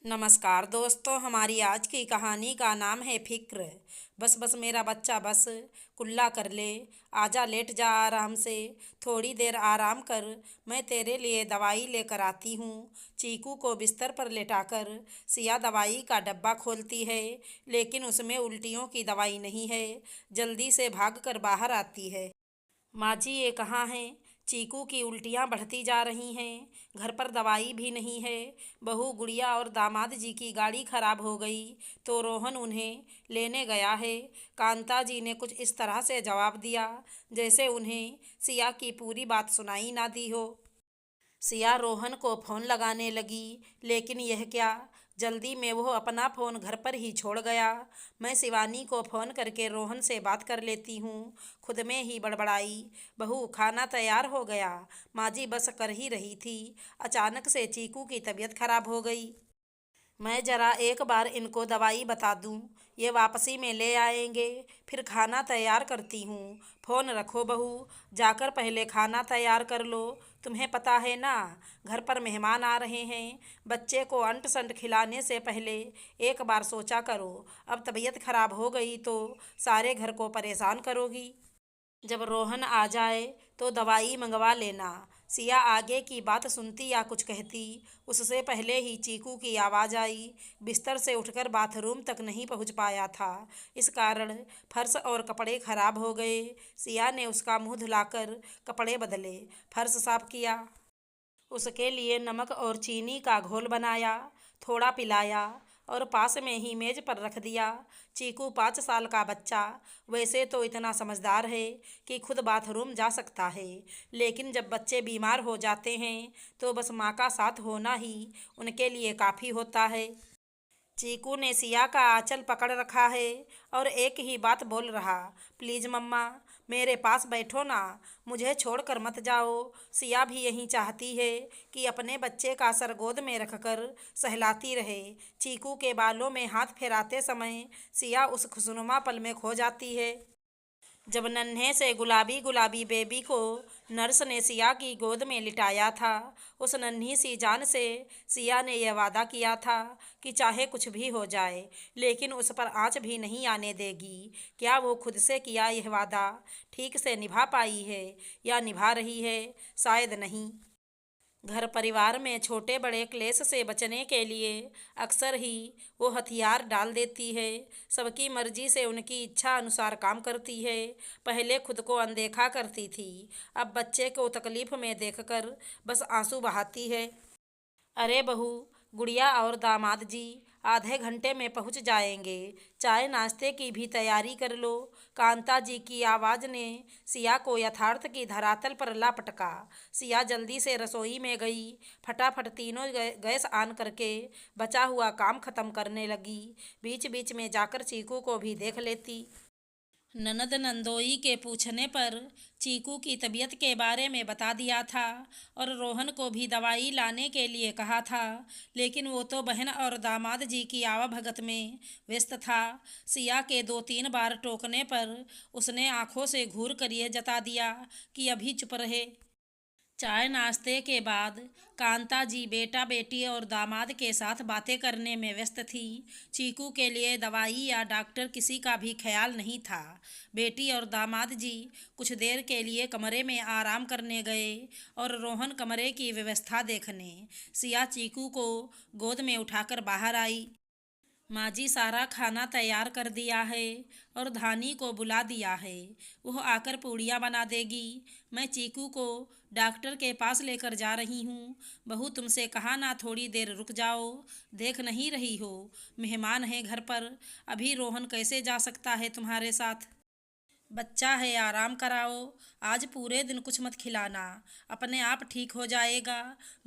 नमस्कार दोस्तों, हमारी आज की कहानी का नाम है फिक्र। बस बस मेरा बच्चा बस, कुल्ला कर ले। आजा लेट जा आराम से, थोड़ी देर आराम कर। मैं तेरे लिए दवाई लेकर आती हूँ। चीकू को बिस्तर पर लेटाकर सिया दवाई का डब्बा खोलती है, लेकिन उसमें उल्टियों की दवाई नहीं है। जल्दी से भागकर बाहर आती है। माँ जी, ये कहाँ हैं? चीकू की उल्टियाँ बढ़ती जा रही हैं। घर पर दवाई भी नहीं है। बहू गुड़िया और दामाद जी की गाड़ी खराब हो गई तो रोहन उन्हें लेने गया है। कांता जी ने कुछ इस तरह से जवाब दिया जैसे उन्हें सिया की पूरी बात सुनाई ना दी हो। सिया रोहन को फ़ोन लगाने लगी, लेकिन यह क्या, जल्दी में वो अपना फ़ोन घर पर ही छोड़ गया। मैं शिवानी को फ़ोन करके रोहन से बात कर लेती हूँ। खुद में ही बड़बड़ाई, बहू खाना तैयार हो गया। माँ जी बस कर ही रही थी, अचानक से चीकू की तबीयत खराब हो गई। मैं ज़रा एक बार इनको दवाई बता दूं, ये वापसी में ले आएंगे, फिर खाना तैयार करती हूँ। फ़ोन रखो बहू, जाकर पहले खाना तैयार कर लो। तुम्हें पता है ना, घर पर मेहमान आ रहे हैं। बच्चे को अंट संट खिलाने से पहले एक बार सोचा करो। अब तबीयत खराब हो गई तो सारे घर को परेशान करोगी। जब रोहन आ जाए तो दवाई मंगवा लेना। सिया आगे की बात सुनती या कुछ कहती, उससे पहले ही चीकू की आवाज़ आई। बिस्तर से उठकर बाथरूम तक नहीं पहुंच पाया था, इस कारण फर्श और कपड़े खराब हो गए। सिया ने उसका मुंह धुलाकर कपड़े बदले, फर्श साफ किया। उसके लिए नमक और चीनी का घोल बनाया, थोड़ा पिलाया और पास में ही मेज पर रख दिया। चीकू 5 साल का बच्चा, वैसे तो इतना समझदार है कि खुद बाथरूम जा सकता है, लेकिन जब बच्चे बीमार हो जाते हैं तो बस माँ का साथ होना ही उनके लिए काफ़ी होता है। चीकू ने सिया का आंचल पकड़ रखा है और एक ही बात बोल रहा, प्लीज़ मम्मा, मेरे पास बैठो ना, मुझे छोड़कर मत जाओ। सिया भी यही चाहती है कि अपने बच्चे का सर गोद में रखकर सहलाती रहे। चीकू के बालों में हाथ फेराते समय सिया उस खुशनुमा पल में खो जाती है जब नन्हे से गुलाबी गुलाबी बेबी को नर्स ने सिया की गोद में लिटाया था। उस नन्ही सी जान से सिया ने यह वादा किया था कि चाहे कुछ भी हो जाए, लेकिन उस पर आँच भी नहीं आने देगी। क्या वो खुद से किया यह वादा ठीक से निभा पाई है या निभा रही है? शायद नहीं। घर परिवार में छोटे बड़े क्लेश से बचने के लिए अक्सर ही वो हथियार डाल देती है। सबकी मर्जी से उनकी इच्छा अनुसार काम करती है। पहले खुद को अनदेखा करती थी, अब बच्चे को तकलीफ में देखकर बस आंसू बहाती है। अरे बहू, गुड़िया और दामाद जी आधे घंटे में पहुंच जाएंगे, चाय नाश्ते की भी तैयारी कर लो। कांता जी की आवाज़ ने सिया को यथार्थ की धरातल पर ला पटका। सिया जल्दी से रसोई में गई, फटाफट तीनों गैस ऑन करके बचा हुआ काम खत्म करने लगी। बीच बीच में जाकर चीकू को भी देख लेती। ननद नंदोई के पूछने पर चीकू की तबीयत के बारे में बता दिया था और रोहन को भी दवाई लाने के लिए कहा था, लेकिन वो तो बहन और दामाद जी की आवाभगत में व्यस्त था। सिया के 2-3 बार टोकने पर उसने आंखों से घूर कर यह जता दिया कि अभी चुप रहे। चाय नाश्ते के बाद कांता जी बेटा बेटी और दामाद के साथ बातें करने में व्यस्त थी। चीकू के लिए दवाई या डॉक्टर किसी का भी ख्याल नहीं था। बेटी और दामाद जी कुछ देर के लिए कमरे में आराम करने गए और रोहन कमरे की व्यवस्था देखने। सिया चीकू को गोद में उठाकर बाहर आई। माँ जी सारा खाना तैयार कर दिया है और धानी को बुला दिया है, वह आकर पूड़ियाँ बना देगी। मैं चीकू को डॉक्टर के पास लेकर जा रही हूँ। बहू तुमसे कहा ना थोड़ी देर रुक जाओ, देख नहीं रही हो मेहमान है घर पर, अभी रोहन कैसे जा सकता है तुम्हारे साथ? बच्चा है, आराम कराओ। आज पूरे दिन कुछ मत खिलाना, अपने आप ठीक हो जाएगा।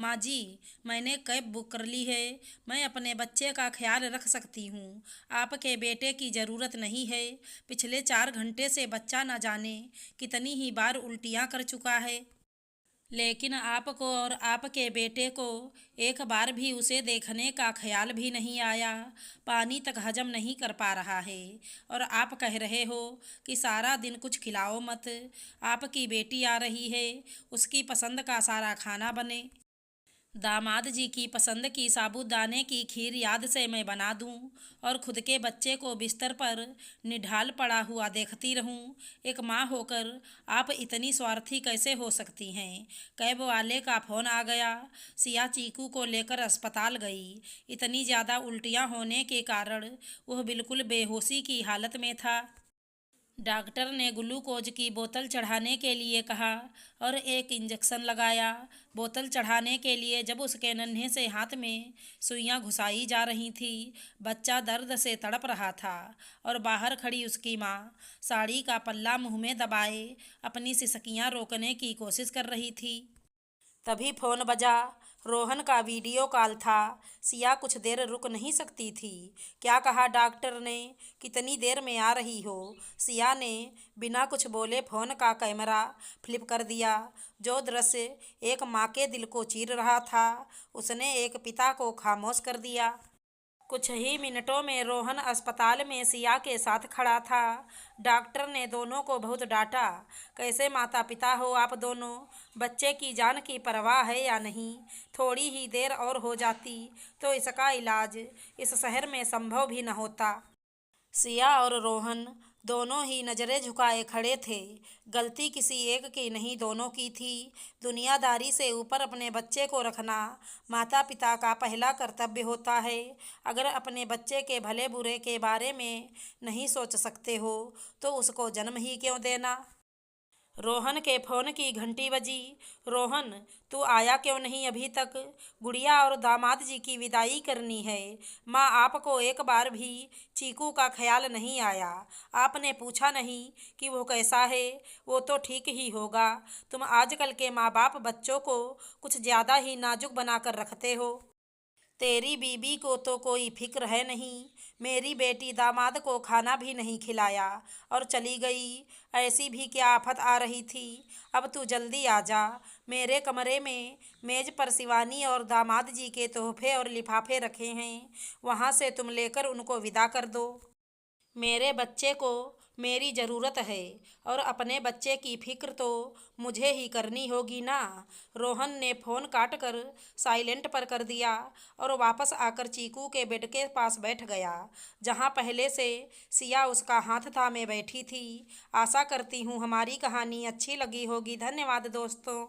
माँ जी, मैंने कैब बुक कर ली है, मैं अपने बच्चे का ख्याल रख सकती हूँ। आपके बेटे की ज़रूरत नहीं है। पिछले 4 घंटे से बच्चा न जाने कितनी ही बार उल्टियाँ कर चुका है, लेकिन आपको और आपके बेटे को एक बार भी उसे देखने का ख्याल भी नहीं आया। पानी तक हजम नहीं कर पा रहा है और आप कह रहे हो कि सारा दिन कुछ खिलाओ मत। आपकी बेटी आ रही है, उसकी पसंद का सारा खाना बने। दामाद जी की पसंद की साबूदाने की खीर याद से मैं बना दूं और खुद के बच्चे को बिस्तर पर निढाल पड़ा हुआ देखती रहूं। एक माँ होकर आप इतनी स्वार्थी कैसे हो सकती हैं? कैब वाले का फोन आ गया। सिया चीकू को लेकर अस्पताल गई। इतनी ज़्यादा उल्टियाँ होने के कारण वह बिल्कुल बेहोशी की हालत में था। डॉक्टर ने ग्लूकोज की बोतल चढ़ाने के लिए कहा और एक इंजेक्शन लगाया। बोतल चढ़ाने के लिए जब उसके नन्हे से हाथ में सुइयां घुसाई जा रही थी, बच्चा दर्द से तड़प रहा था और बाहर खड़ी उसकी माँ साड़ी का पल्ला मुंह में दबाए अपनी सिसकियां रोकने की कोशिश कर रही थी। तभी फोन बजा। रोहन का वीडियो कॉल था। सिया कुछ देर रुक नहीं सकती थी। क्या कहा डॉक्टर ने? कितनी देर में आ रही हो? सिया ने बिना कुछ बोले फोन का कैमरा फ्लिप कर दिया। जो दृश्य एक माँ के दिल को चीर रहा था, उसने एक पिता को खामोश कर दिया। कुछ ही मिनटों में रोहन अस्पताल में सिया के साथ खड़ा था। डॉक्टर ने दोनों को बहुत डांटा। कैसे माता पिता हो आप दोनों? बच्चे की जान की परवाह है या नहीं? थोड़ी ही देर और हो जाती तो इसका इलाज इस शहर में संभव भी न होता। सिया और रोहन दोनों ही नजरें झुकाए खड़े थे। गलती किसी एक की नहीं, दोनों की थी। दुनियादारी से ऊपर अपने बच्चे को रखना माता पिता का पहला कर्तव्य होता है। अगर अपने बच्चे के भले बुरे के बारे में नहीं सोच सकते हो तो उसको जन्म ही क्यों देना? रोहन के फोन की घंटी बजी। रोहन, तू आया क्यों नहीं अभी तक? गुड़िया और दामाद जी की विदाई करनी है। माँ, आपको एक बार भी चीकू का ख्याल नहीं आया? आपने पूछा नहीं कि वो कैसा है? वो तो ठीक ही होगा। तुम आजकल के माँ बाप बच्चों को कुछ ज़्यादा ही नाजुक बना कर रखते हो। तेरी बीबी को तो कोई फिक्र है नहीं। मेरी बेटी दामाद को खाना भी नहीं खिलाया और चली गई। ऐसी भी क्या आफत आ रही थी? अब तू जल्दी आ जा। मेरे कमरे में मेज पर शिवानी और दामाद जी के तोहफे और लिफाफे रखे हैं। वहाँ से तुम लेकर उनको विदा कर दो। मेरे बच्चे को मेरी ज़रूरत है और अपने बच्चे की फिक्र तो मुझे ही करनी होगी ना। रोहन ने फ़ोन काट कर साइलेंट पर कर दिया और वापस आकर चीकू के बेड के पास बैठ गया, जहाँ पहले से सिया उसका हाथ थामे बैठी थी। आशा करती हूँ हमारी कहानी अच्छी लगी होगी। धन्यवाद दोस्तों।